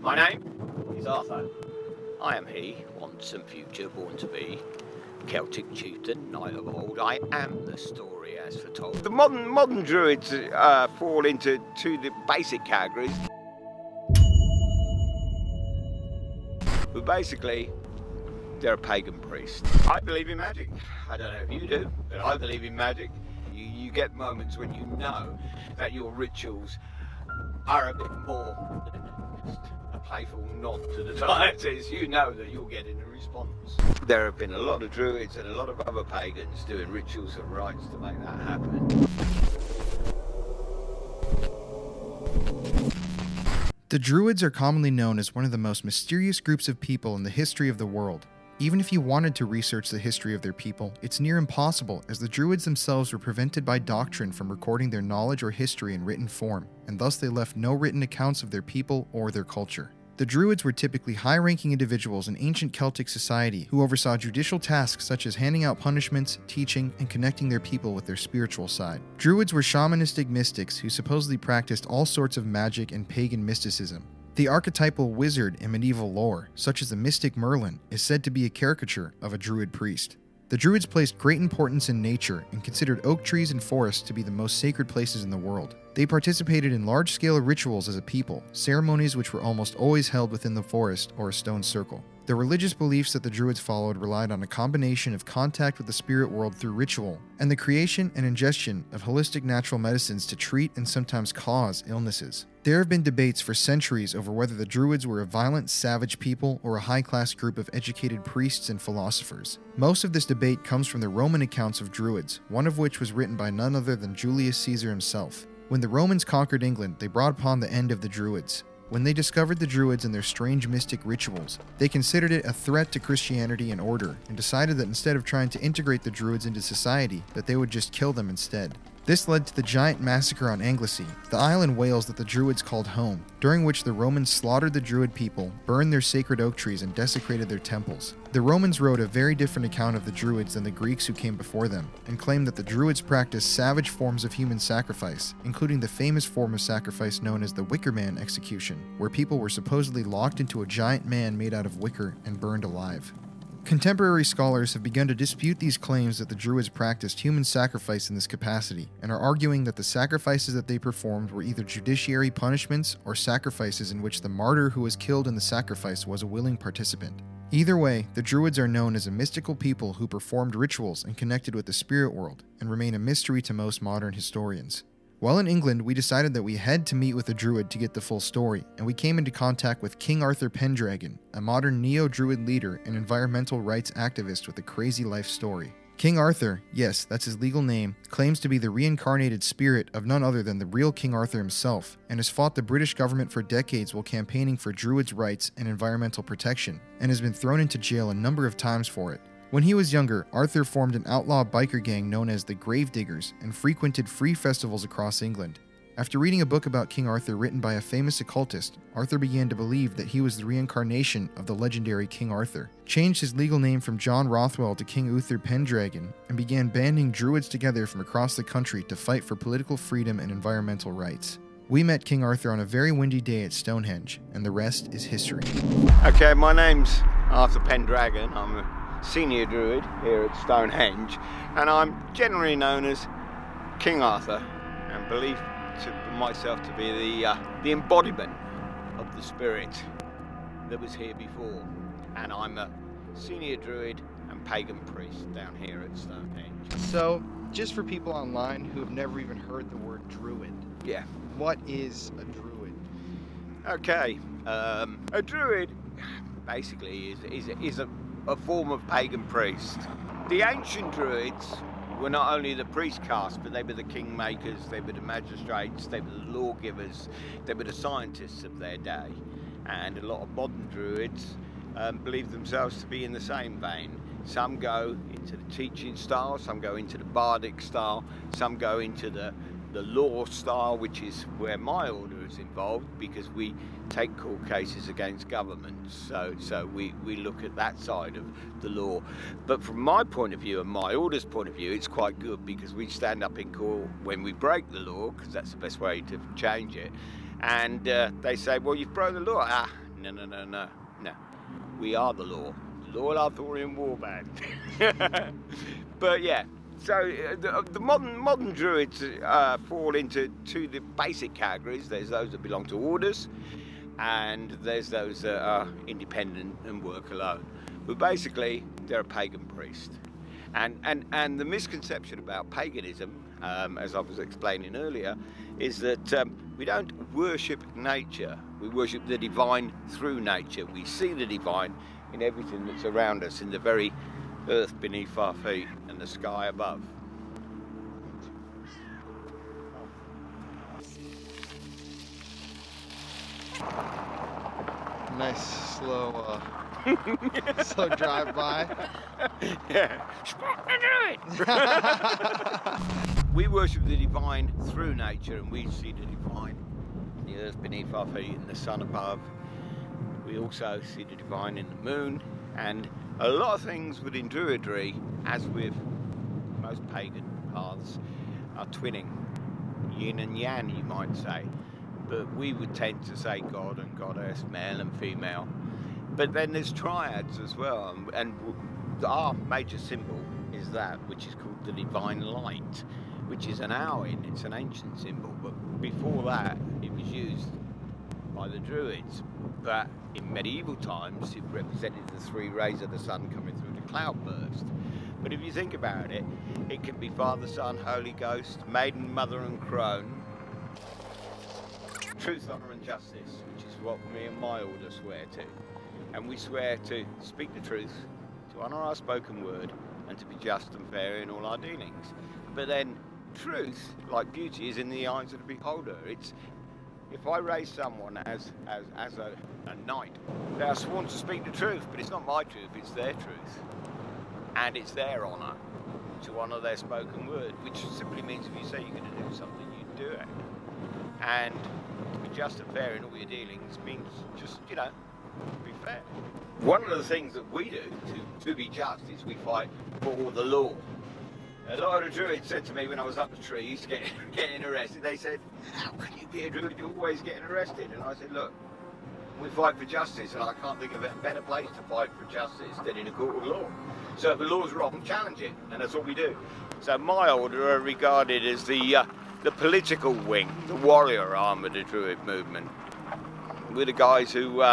My name is Arthur. I am he, once and future born to be, Celtic chieftain, knight of old. I am the story as foretold. The modern druids fall into the basic categories. But basically, they're a pagan priest. I believe in magic. I don't know if you do, but I believe in magic. You get moments when you know that your rituals are a bit more than just a playful nod to the deities. You know that you're getting a response. There have been a lot of druids and a lot of other pagans doing rituals and rites to make that happen. The Druids are commonly known as one of the most mysterious groups of people in the history of the world. Even if you wanted to research the history of their people, it's near impossible, as the Druids themselves were prevented by doctrine from recording their knowledge or history in written form, and thus they left no written accounts of their people or their culture. The Druids were typically high-ranking individuals in ancient Celtic society who oversaw judicial tasks such as handing out punishments, teaching, and connecting their people with their spiritual side. Druids were shamanistic mystics who supposedly practiced all sorts of magic and pagan mysticism. The archetypal wizard in medieval lore, such as the mystic Merlin, is said to be a caricature of a Druid priest. The Druids placed great importance in nature and considered oak trees and forests to be the most sacred places in the world. They participated in large-scale rituals as a people, ceremonies which were almost always held within the forest or a stone circle. The religious beliefs that the Druids followed relied on a combination of contact with the spirit world through ritual, and the creation and ingestion of holistic natural medicines to treat and sometimes cause illnesses. There have been debates for centuries over whether the Druids were a violent, savage people or a high-class group of educated priests and philosophers. Most of this debate comes from the Roman accounts of Druids, one of which was written by none other than Julius Caesar himself. When the Romans conquered England, they brought upon the end of the Druids. When they discovered the Druids and their strange mystic rituals, they considered it a threat to Christianity and order, and decided that instead of trying to integrate the Druids into society, that they would just kill them instead. This led to the giant massacre on Anglesey, the isle in Wales that the Druids called home, during which the Romans slaughtered the Druid people, burned their sacred oak trees, and desecrated their temples. The Romans wrote a very different account of the Druids than the Greeks who came before them, and claimed that the Druids practiced savage forms of human sacrifice, including the famous form of sacrifice known as the Wicker Man execution, where people were supposedly locked into a giant man made out of wicker and burned alive. Contemporary scholars have begun to dispute these claims that the Druids practiced human sacrifice in this capacity, and are arguing that the sacrifices that they performed were either judiciary punishments or sacrifices in which the martyr who was killed in the sacrifice was a willing participant. Either way, the Druids are known as a mystical people who performed rituals and connected with the spirit world, and remain a mystery to most modern historians. While in England, we decided that we had to meet with a Druid to get the full story, and we came into contact with King Arthur Pendragon, a modern neo-Druid leader and environmental rights activist with a crazy life story. King Arthur, yes, that's his legal name, claims to be the reincarnated spirit of none other than the real King Arthur himself, and has fought the British government for decades while campaigning for Druids' rights and environmental protection, and has been thrown into jail a number of times for it. When he was younger, Arthur formed an outlaw biker gang known as the Gravediggers and frequented free festivals across England. After reading a book about King Arthur written by a famous occultist, Arthur began to believe that he was the reincarnation of the legendary King Arthur, changed his legal name from John Rothwell to King Arthur Pendragon, and began banding Druids together from across the country to fight for political freedom and environmental rights. We met King Arthur on a very windy day at Stonehenge, and the rest is history. Okay, my name's Arthur Pendragon. I'm a senior druid here at Stonehenge, and I'm generally known as King Arthur, and believe myself to be the embodiment of the spirit that was here before. And I'm a senior druid and pagan priest down here at Stonehenge. So, just for people online who have never even heard the word Druid, Yeah. what is a Druid? Okay, a druid basically is a form of pagan priest. The ancient druids were not only the priest caste, but they were the kingmakers, they were the magistrates, they were the lawgivers, they were the scientists of their day. And a lot of modern druids believe themselves to be in the same vein. Some go into the teaching style, some go into the bardic style, some go into the law style, which is where my order is involved, because we take court cases against governments, so we look at that side of the law. But from my point of view and my order's point of view, it's quite good, because we stand up in court when we break the law, because that's the best way to change it. And they say, well, you've broken the law. No. We are the law. The Royal Arthurian Warband. But yeah, so the modern druids fall into two the basic categories. There's those that belong to orders, and there's those that are independent and work alone. But basically, they're a pagan priest. And the misconception about paganism, as I was explaining earlier, is that we don't worship nature. We worship the divine through nature. We see the divine in everything that's around us, in the very earth beneath our feet and the sky above. Nice slow slow drive by. Yeah. We worship the divine through nature, and we see the divine in the earth beneath our feet and the sun above. We also see the divine in the moon, and a lot of things within Druidry, as with most pagan paths, are twinning, yin and yang, you might say. But we would tend to say God and goddess, male and female. But then there's triads as well, and our major symbol is that, which is called the divine light, which is an Owen. It's an ancient symbol, but before that it was used by the Druids. But in medieval times it represented the three rays of the sun coming through the cloudburst. But if you think about it, it can be Father, Son, Holy Ghost, Maiden, Mother and Crone. Truth, honour and justice, which is what me and my order swear to. And we swear to speak the truth, to honour our spoken word, and to be just and fair in all our dealings. But then truth, like beauty, is in the eyes of the beholder. It's if I raise someone as a knight, they are sworn to speak the truth, but it's not my truth, it's their truth. And it's their honour to honour their spoken word, which simply means if you say you're going to do something, you do it. And to be just and fair in all your dealings means just, be fair. One of the things that we do to be just is we fight for the law. A lot of the Druids said to me when I was up the trees getting arrested, they said, how can you be a Druid, you're always getting arrested? And I said, look, we fight for justice, and I can't think of a better place to fight for justice than in a court of law. So if the law's wrong, challenge it, and that's what we do. So my order are regarded as the political wing, the warrior arm of the Druid movement. We're the guys who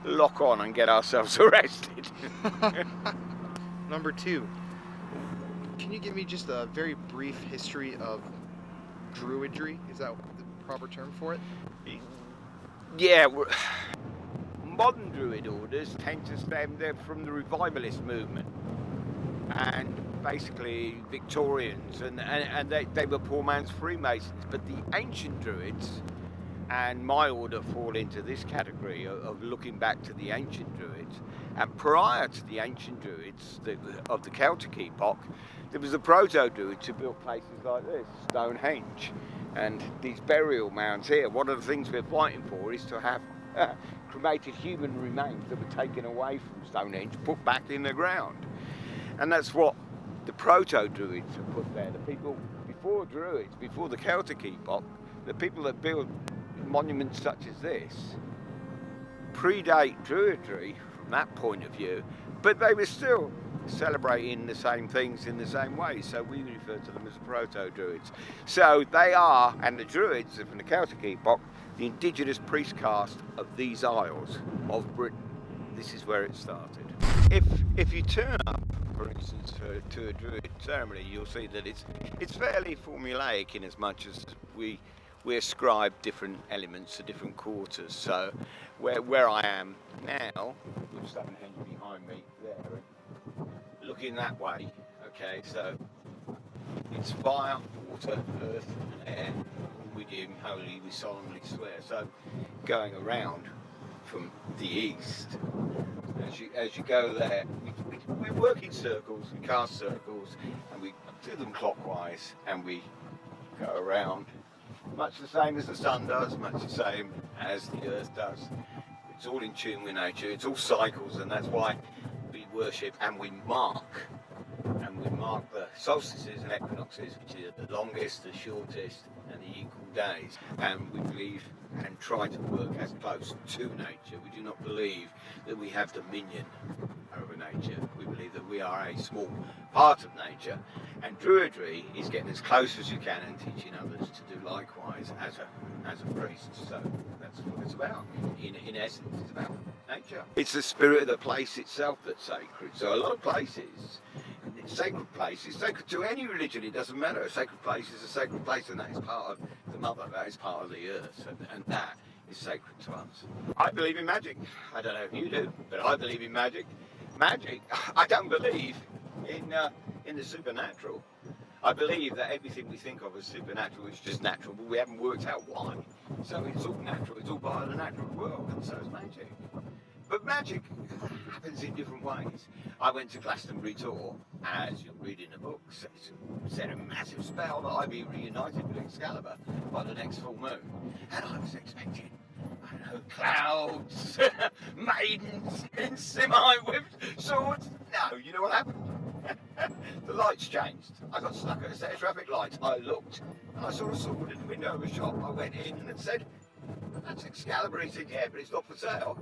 lock on and get ourselves arrested. Number 2. Can you give me just a very brief history of Druidry? Is that the proper term for it? Yeah, modern Druid orders tend to stem from the revivalist movement, and basically Victorians, and they were poor man's Freemasons. But the ancient Druids and my order fall into this category of looking back to the ancient Druids. And prior to the ancient Druids of the Celtic epoch, there was the proto-Druids who built places like this, Stonehenge, and these burial mounds here. One of the things we're fighting for is to have cremated human remains that were taken away from Stonehenge, put back in the ground. And that's what the proto-Druids have put there. The people before Druids, before the Celtic epoch, the people that build monuments such as this predate Druidry from that point of view, but they were still celebrating the same things in the same way, so we refer to them as the proto-Druids. So they are, and the Druids from the Celtic epoch, the indigenous priest caste of these isles of Britain. This is where it started. If you turn up, for instance, to a Druid ceremony, you'll see that it's fairly formulaic in as much as we ascribe different elements to different quarters. So where I am now, with Stonehenge behind me there, looking that way, okay, so it's fire, water, earth and air, we do holy, we solemnly swear. So going around from the east, as you go there, we work in circles, we cast circles, and we do them clockwise, and we go around, much the same as the sun does, much the same as the earth does. It's all in tune with nature, it's all cycles, and that's why we worship and we mark the solstices and equinoxes, which are the longest, the shortest, and the equal days. And we believe and try to work as close to nature. We do not believe that we have dominion over nature. We believe that we are a small part of nature, and Druidry is getting as close as you can and teaching others to do likewise as a priest. So that's what it's about. In essence, it's about nature. It's the spirit of the place itself that's sacred. So a lot of places, sacred places, sacred to any religion, it doesn't matter. A sacred place is a sacred place, and that is part of the mother, that is part of the earth, and that is sacred to us. I believe in magic. I don't know if you do, but I believe in magic. Magic, I don't believe in the supernatural. I believe that everything we think of as supernatural is just natural, but we haven't worked out why. So it's all natural, it's all part of the natural world, and so is magic. But magic happens in different ways. I went to Glastonbury tour, as you'll read in the book, said a massive spell that I'd be reunited with Excalibur by the next full moon. And I was expecting, I don't know, clouds, maidens in semi-whipped swords. No, you know what happened? The lights changed. I got stuck at a set of traffic lights. I looked, and I saw a sword in the window of a shop. I went in and said, that's Excalibur. He said, yeah, but it's not for sale.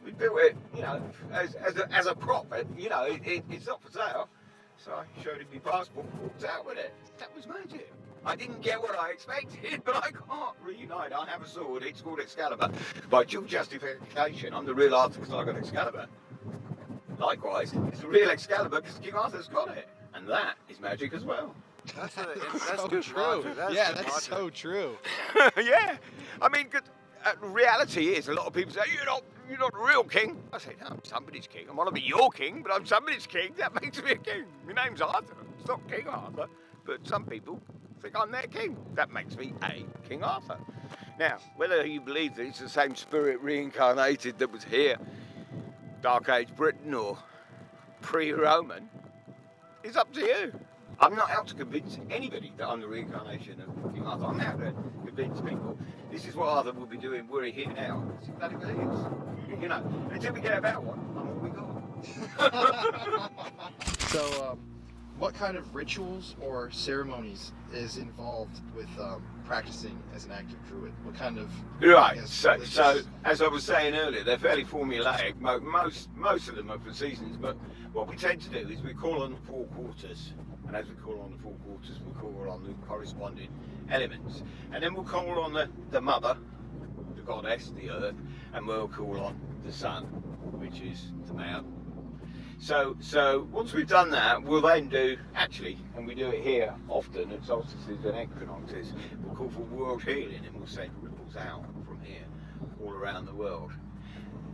We built it, you know, as a prop, you know, it's not for sale. So I showed him my passport, walked out with it. That was magic. I didn't get what I expected, but I can't reunite. I have a sword, it's called Excalibur. By due justification, I'm the real Arthur because I got Excalibur. Likewise, it's the real Excalibur because King Arthur's got it. And that is magic as well. That's so good true. logic. That's so true. Yeah, I mean, reality is, a lot of people say, you're not a real king. I say, no, I'm somebody's king. I want to be your king, but I'm somebody's king. That makes me a king. My name's Arthur. It's not King Arthur, but some people think I'm their king. That makes me a King Arthur. Now, whether you believe that it's the same spirit reincarnated that was here, Dark Age Britain or pre-Roman, is up to you. I'm not out to convince anybody that I'm the reincarnation of King Arthur. I'm out to convince people this is what Arthur will be doing. We're here now. It's exactly what it is. You know, until we get a better one, I'm all we got. So, what kind of rituals or ceremonies is involved with practicing as an active druid? What kind of... Right, so as I was saying earlier, they're fairly formulaic. Most of them are for seasons, but what we tend to do is we call on the four quarters. And as we call on the four quarters, we call on the corresponding elements. And then we'll call on the mother, the goddess, the earth, and we'll call on the sun, which is the male. So once we've done that, we'll then do, actually, and we do it here often at solstices and equinoxes, we'll call for world healing, and we'll send ripples out from here all around the world.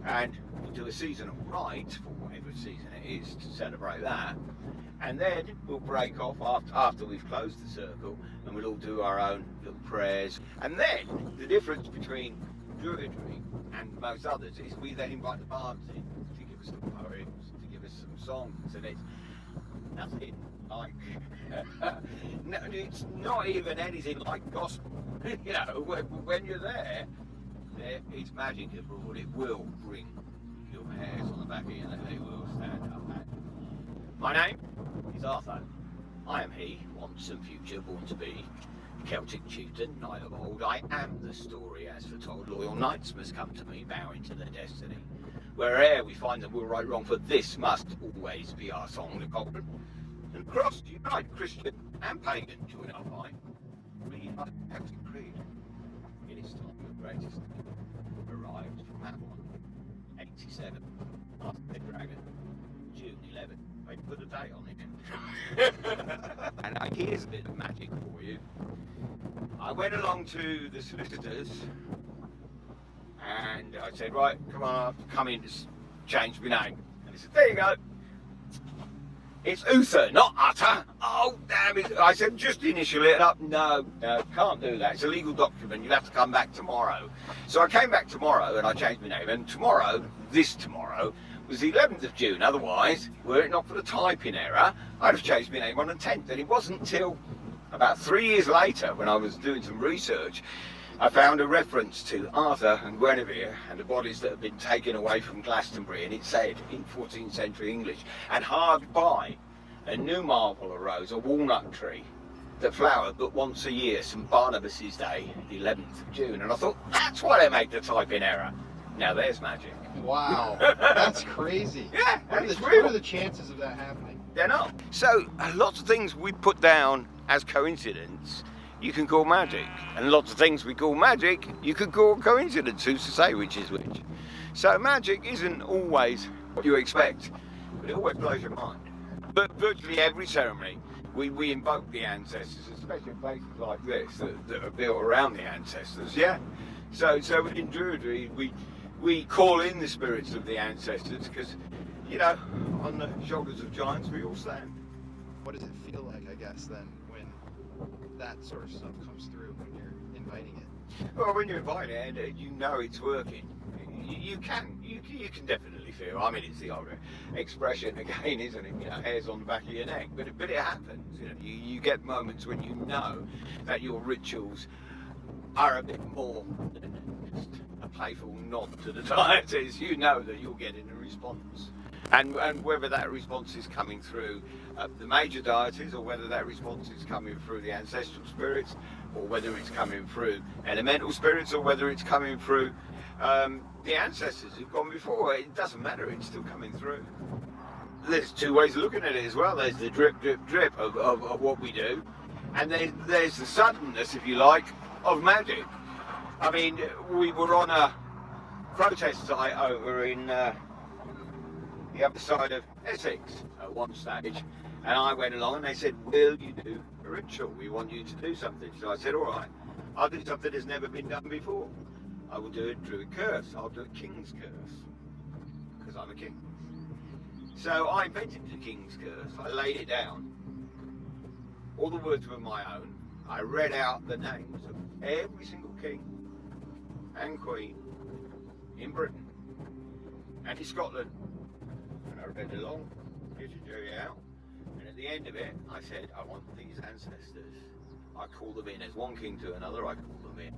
And we'll do a seasonal rite for whatever season it is to celebrate that. And then we'll break off after we've closed the circle, and we'll all do our own little prayers. And then the difference between Druidry and most others is we then invite the bards in to give us some poems, to give us some songs, and it's nothing like, no, it's not even anything like gospel. You know, when you're there it's magic abroad. It will bring your hairs on the back of your neck. They will stand up. My name is Arthur. I am he, once and future, born to be. Celtic chieftain, knight of old. I am the story as foretold. Loyal knights must come to me, bowing to their destiny. Where'er we find them, we'll right wrong, for this must always be our song, the Colin. And cross, unite, Christian and pagan, join our fight. Read our Celtic creed. In its time, the greatest arrived from Babylon. 87, Arthur Pendragon, June 11. I put a date on it. And here's a bit of magic for you. I went along to the solicitors and I said, right, come on, I've come in to change my name. And he said, there you go. It's Uther, not Utter. Oh, damn it. I said, just initial it up. No, can't do that. It's a legal document. You'll have to come back tomorrow. So I came back tomorrow and I changed my name. And tomorrow, this tomorrow, was the 11th of June. Otherwise, were it not for the typing error, I'd have changed my name on the 10th. And it wasn't until about 3 years later, when I was doing some research, I found a reference to Arthur and Guinevere and the bodies that had been taken away from Glastonbury, and it said in 14th century English, and hard by a new marvel arose, a walnut tree, that flower but once a year, St Barnabas's Day, the 11th of June. And I thought, that's why they make the typing error. Now there's magic. Wow, that's crazy. Yeah, what and it's what real. are the chances of that happening? They're not. So lots of things we put down as coincidence, you can call magic. And lots of things we call magic, you can call coincidence. Who's to say which is which? So magic isn't always what you expect, but it always blows your mind. But virtually every ceremony, we invoke the ancestors, especially in places like this that are built around the ancestors, yeah? So in Druidry, we call in the spirits of the ancestors because, you know, on the shoulders of giants we all stand. What does it feel like, I guess, then, when that sort of stuff comes through when you're inviting it? Well, when you invite it and you know it's working, you can definitely feel. I mean, it's the old expression again, isn't it? You know, hairs on the back of your neck. But it happens. You know, you get moments when you know that your rituals are a bit more than just a playful nod to the deities. You know that you're getting a response. And whether that response is coming through the major deities, or whether that response is coming through the ancestral spirits, or whether it's coming through elemental spirits, or whether it's coming through the ancestors who've gone before, it doesn't matter, it's still coming through. There's two ways of looking at it as well. There's the drip, drip, drip of what we do, and there's the suddenness, if you like, of magic. I mean, we were on a protest site over in the other side of Essex at one stage, and I went along and they said, will you do a ritual? We want you to do something. So I said, all right, I'll do something that's never been done before. I will do a Druid curse. I'll do a king's curse, because I'm a king. So I invented the king's curse. I laid it down. All the words were my own. I read out the names of every single king and queen in Britain and in Scotland. And I read along, get your jury out. And at the end of it, I said, I want these ancestors. I call them in as one king to another. I call them in.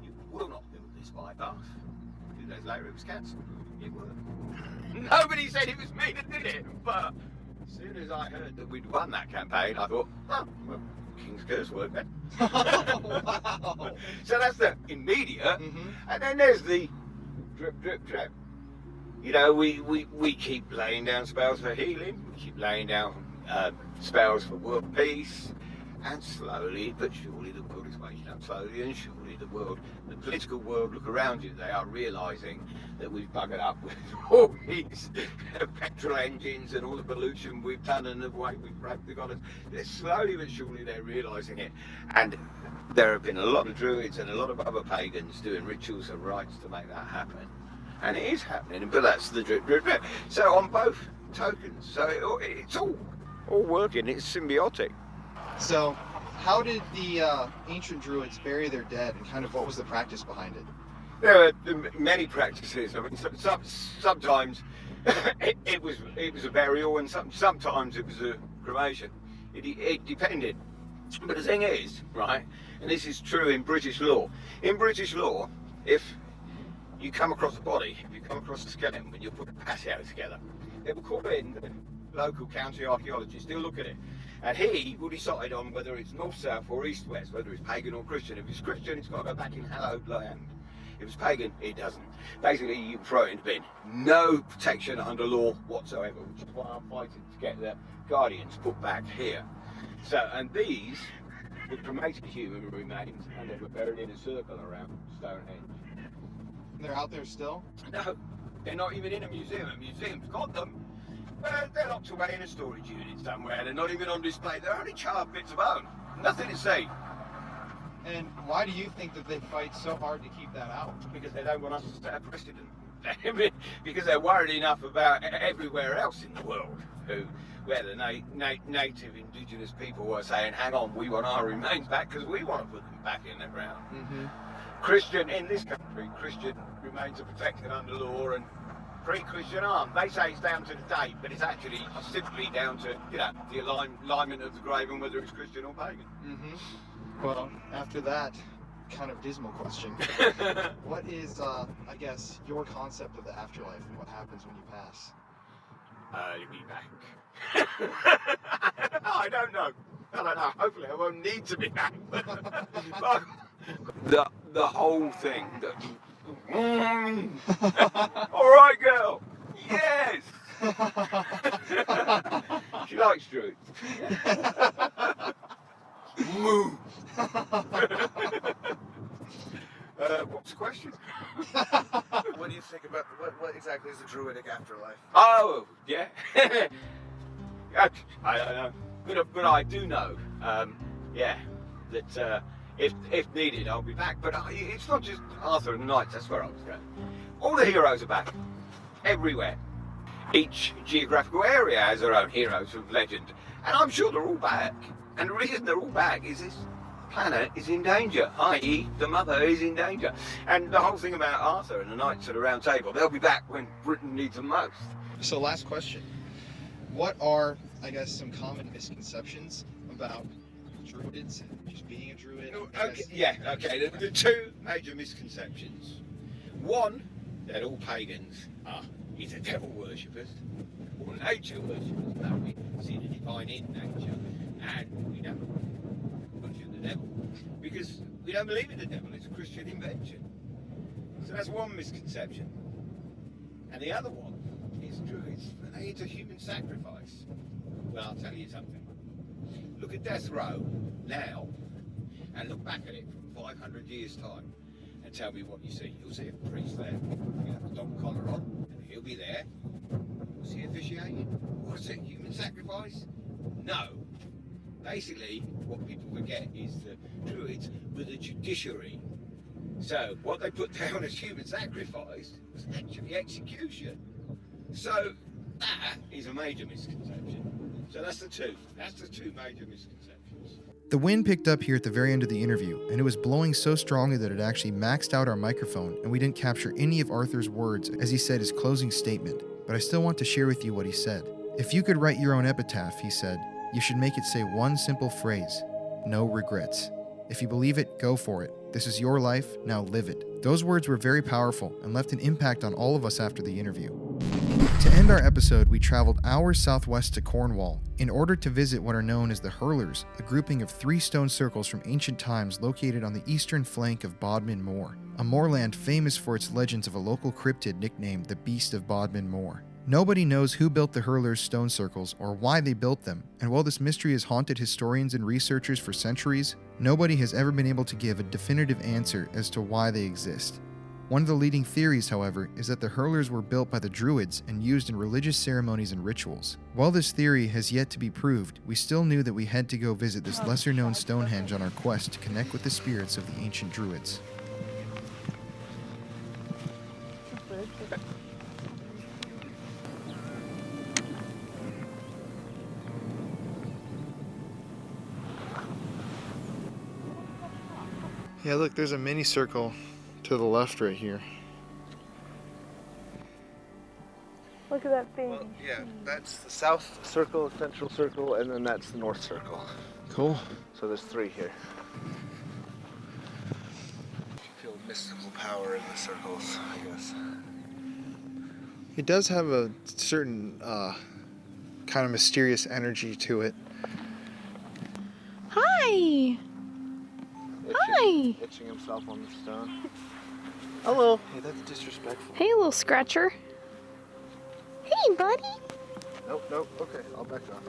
You will not build this bypass. 2 days later, it was cancelled. It worked. Nobody said it was me that did it, but as soon as I heard that we'd won that campaign, I thought, oh, well, King's Curse worked then. Wow. So that's the immediate, and then there's the drip, drip, drip. You know, we keep laying down spells for healing, we keep laying down spells for world peace, and slowly but surely the world is waking up. Slowly and surely the political world, look around you, they are realising that we've buggered up with all these petrol engines and all the pollution we've done and the way we've raped the goddess. Slowly but surely they're realising it. And there have been a lot of Druids and a lot of other pagans doing rituals and rites to make that happen. And it is happening, but that's the drip, drip, drip. So on both tokens, so it's all working, it's symbiotic. So, how did the ancient Druids bury their dead, and kind of what was the practice behind it? There are many practices. I mean, sometimes it was a burial, and sometimes it was a cremation. It depended. But the thing is, right, and this is true in British law. In British law, if you come across a body, if you come across a skeleton, when you put a patio together, they will call in the local county archaeologist. He'll look at it, and he will decide on whether it's north, south, or east, west, whether it's pagan or Christian. If it's Christian, it's got to go back in hallowed land. If it's pagan, it doesn't. Basically, you throw it in the bin. No protection under law whatsoever, which is why I'm fighting to get the Guardians put back here. So, and these were cremated human remains, and they were buried in a circle around Stonehenge. They're out there still? No, they're not even in a museum. A museum's got them. They're locked away in a storage unit somewhere. They're not even on display. They're only charred bits of bone. Nothing to see. And why do you think that they fight so hard to keep that out? Because they don't want us to set a precedent. Because they're worried enough about everywhere else in the world where the native indigenous people are saying, hang on, we want our remains back because we want to put them back in the ground. Christian, in this country, Christian remains are protected under law, and pre-Christian aren't. They say it's down to the date, but it's actually simply down to, you know, the alignment of the grave and whether it's Christian or pagan. Well, after that kind of dismal question, what is, I guess, your concept of the afterlife and what happens when you pass? You'll be back. I don't know. I don't know. Hopefully, I won't need to be back. the whole thing. All right, girl. Yes. She likes Druid. Moo. What's the question? What do you think about what exactly is the Druidic afterlife? Oh, yeah. I don't know, but I do know, yeah, that if needed, I'll be back. But it's not just Arthur and the Knights. That's where I was going. All the heroes are back, everywhere. Each geographical area has their own heroes of legend, and I'm sure they're all back. And the reason they're all back is this planet is in danger, i.e. the mother is in danger. And the whole thing about Arthur and the Knights of the Round Table, they'll be back when Britain needs them most. So last question. What are, I guess, some common misconceptions about Druids and just being a Druid? Okay. The two major misconceptions. One, that all pagans are either devil worshippers or nature worshippers. No, we see the divine in nature, and we don't worship the devil because we don't believe in the devil. It's a Christian invention. So that's one misconception. And the other one is Druids. They eat a human sacrifice. Well, I'll tell you something. Look at death row now, and look back at it from 500 years' time, and tell me what you see. You'll see a priest there. He'll have a dog collar on, and he'll be there. Was he officiating? Was it human sacrifice? No. Basically, what people forget is the Druids were the judiciary. So what they put down as human sacrifice was actually execution. So that is a major misconception. So that's the two major misconceptions. The wind picked up here at the very end of the interview, and it was blowing so strongly that it actually maxed out our microphone, and we didn't capture any of Arthur's words as he said his closing statement. But I still want to share with you what he said. If you could write your own epitaph, he said, you should make it say one simple phrase: no regrets. If you believe it, go for it. This is your life, now live it. Those words were very powerful and left an impact on all of us after the interview. To end our episode, we traveled hours southwest to Cornwall in order to visit what are known as the Hurlers, a grouping of 3 stone circles from ancient times located on the eastern flank of Bodmin Moor, a moorland famous for its legends of a local cryptid nicknamed the Beast of Bodmin Moor. Nobody knows who built the Hurlers stone circles or why they built them, and while this mystery has haunted historians and researchers for centuries, nobody has ever been able to give a definitive answer as to why they exist. One of the leading theories, however, is that the Hurlers were built by the Druids and used in religious ceremonies and rituals. While this theory has yet to be proved, we still knew that we had to go visit this lesser-known Stonehenge on our quest to connect with the spirits of the ancient Druids. Yeah, look, there's a mini circle to the left right here. Look at that thing. Well, yeah, that's the south circle, central circle, and then that's the north circle. Cool. So there's 3 here. You feel mystical power in the circles, I guess. It does have a certain kind of mysterious energy to it. Hi! Hi! Itching himself on the stone. Hello. Hey, that's disrespectful. Hey, little scratcher. Hey, buddy. Nope. Okay, I'll back off.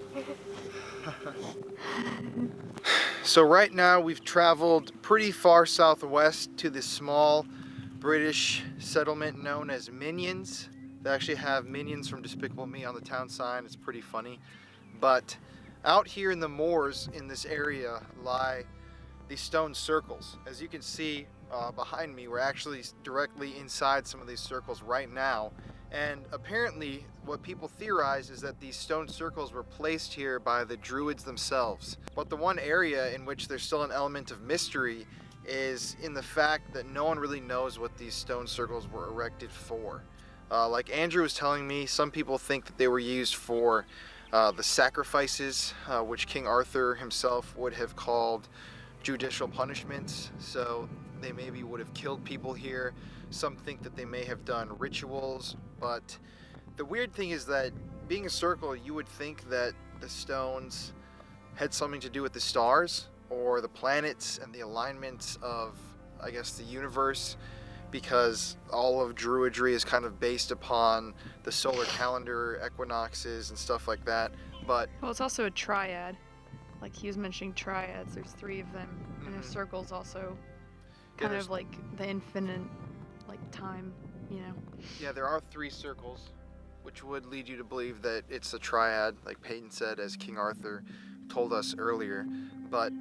So right now we've traveled pretty far southwest to this small British settlement known as Minions. They actually have Minions from Despicable Me on the town sign. It's pretty funny. But out here in the moors in this area lie these stone circles. As you can see behind me, we're actually directly inside some of these circles right now. And apparently what people theorize is that these stone circles were placed here by the Druids themselves. But the one area in which there's still an element of mystery is in the fact that no one really knows what these stone circles were erected for. Like Andrew was telling me, some people think that they were used for the sacrifices, which King Arthur himself would have called judicial punishments. So they maybe would have killed people here. Some think that they may have done rituals, but the weird thing is that being a circle, you would think that the stones had something to do with the stars or the planets and the alignments of, I guess, the universe, because all of Druidry is kind of based upon the solar calendar, equinoxes, and stuff like that. But Well, it's also a triad. Like he was mentioning triads, there's 3 of them. And a circle's also kind of like the infinite, like time, you know. yeah, there are 3 circles, which would lead you to believe that it's a triad, like Peyton said, as King Arthur told us earlier. But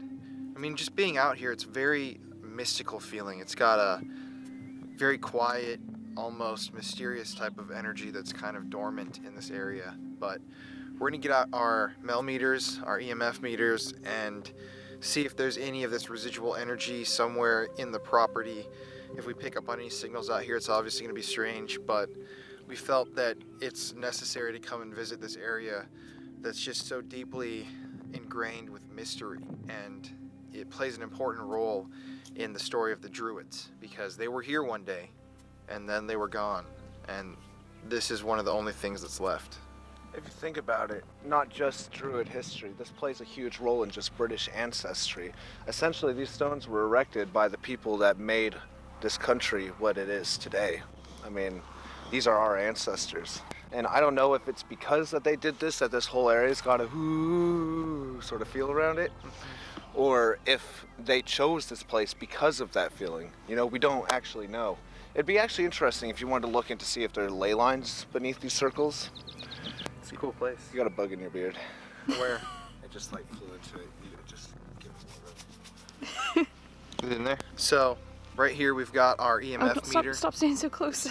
I mean, just being out here, it's very mystical feeling. It's got a very quiet, almost mysterious type of energy that's kind of dormant in this area. But we're gonna get out our Mel meters, our EMF meters, and see if there's any of this residual energy somewhere in the property. If we pick up on any signals out here, it's obviously gonna be strange, but we felt that it's necessary to come and visit this area that's just so deeply ingrained with mystery, and it plays an important role in the story of the Druids, because they were here one day and then they were gone, and this is one of the only things that's left. If you think about it, not just Druid history, this plays a huge role in just British ancestry. Essentially, these stones were erected by the people that made this country what it is today. I mean, these are our ancestors. And I don't know if it's because that they did this, that this whole area's got a whoo sort of feel around it, or if they chose this place because of that feeling. You know, we don't actually know. It'd be actually interesting if you wanted to look in to see if there are ley lines beneath these circles. It's a cool place. You got a bug in your beard. Where? It just like flew into it. You just give it more room. Is it in there? So, right here we've got our EMF meter. Stop staying so close.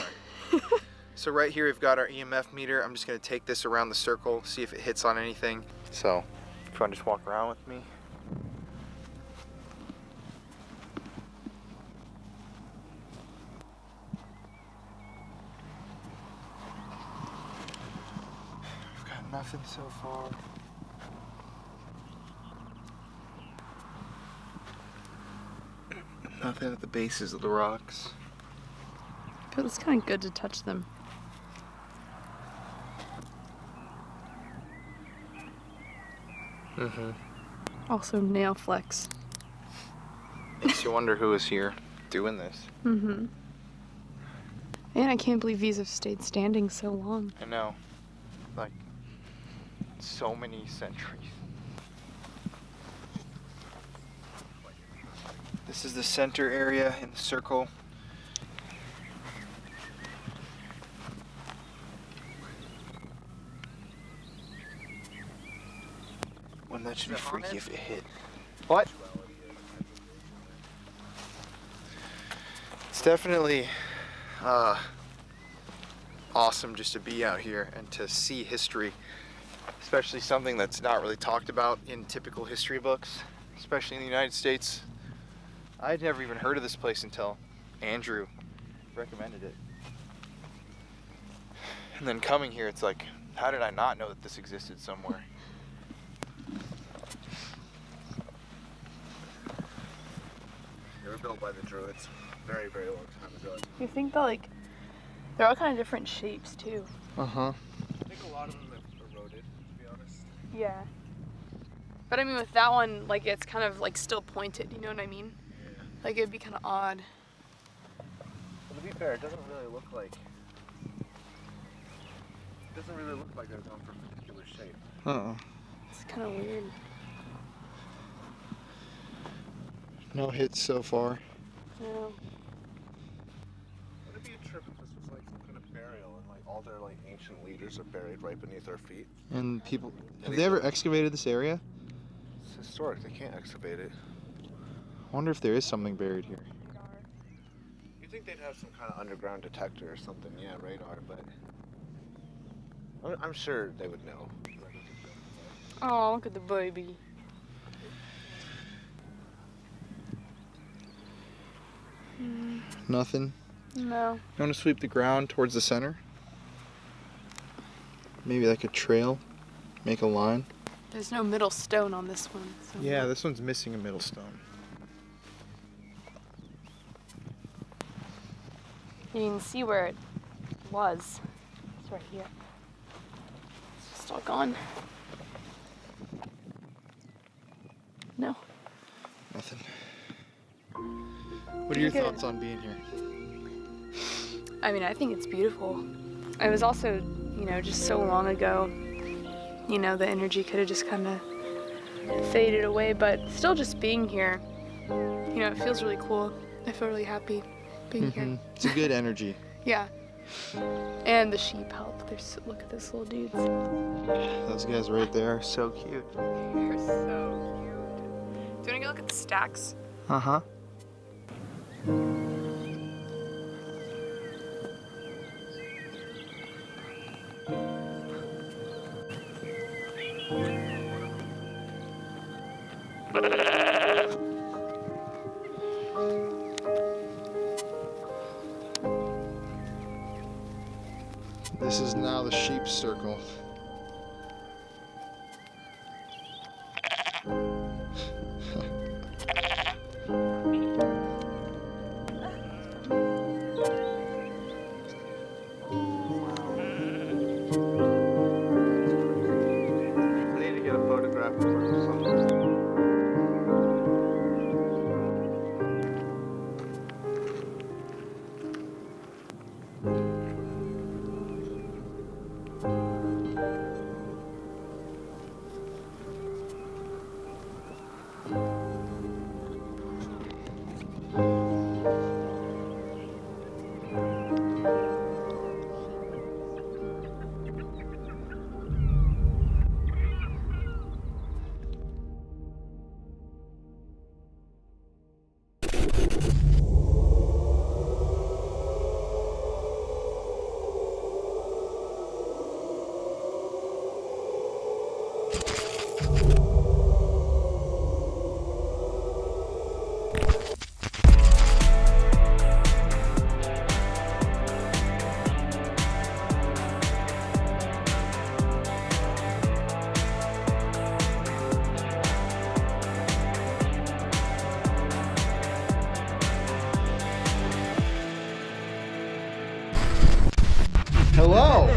So right here we've got our EMF meter. I'm just gonna take this around the circle, see if it hits on anything. So, if you wanna just walk around with me. We've got nothing so far. Nothing at the bases of the rocks. But it's kind of good to touch them. Mm-hmm. Also nail flex. Makes you wonder who is here doing this. Mm-hmm. And I can't believe these have stayed standing so long. I know. Like, so many centuries. This is the center area in the circle. Wouldn't that should be freaky if it hit. What? It's definitely awesome just to be out here and to see history, especially something that's not really talked about in typical history books, especially in the United States. I'd never even heard of this place until Andrew recommended it. And then coming here, it's like, how did I not know that this existed somewhere? They were built by the Druids very, very long time ago. You think that, like, they're all kind of different shapes, too. Uh-huh. I think a lot of them have eroded, to be honest. Yeah. But I mean, with that one, like, it's kind of, like, still pointed, you know what I mean? Yeah. Like, it'd be kind of odd. But to be fair, it doesn't really look like they're going for a particular shape. Uh-uh. It's kind of weird. No hits so far. Yeah. Would it be a trip if this was like some kind of burial and like all their like ancient leaders are buried right beneath our feet? And people, have they ever excavated this area? It's historic. They can't excavate it. I wonder if there is something buried here. You'd think they'd have some kind of underground detector or something. Yeah, radar, but I'm sure they would know. Oh, look at the baby. Nothing. No. You want to sweep the ground towards the center? Maybe like a trail, make a line. There's no middle stone on this one. So. Yeah, this one's missing a middle stone. You can see where it was. It's right here. It's just all gone. No. Nothing. What are your Pretty good. thoughts on being here? I mean, I think it's beautiful. It was also, just so long ago, the energy could have just kind of faded away, but still just being here, it feels really cool. I feel really happy being here. It's a good energy. Yeah. And the sheep help. Look at those little dudes. Those guys right there are so cute. They're so cute. Do you want to go look at the stacks? Uh-huh. This is now the sheep circle. I need to get a photograph of something. Hello!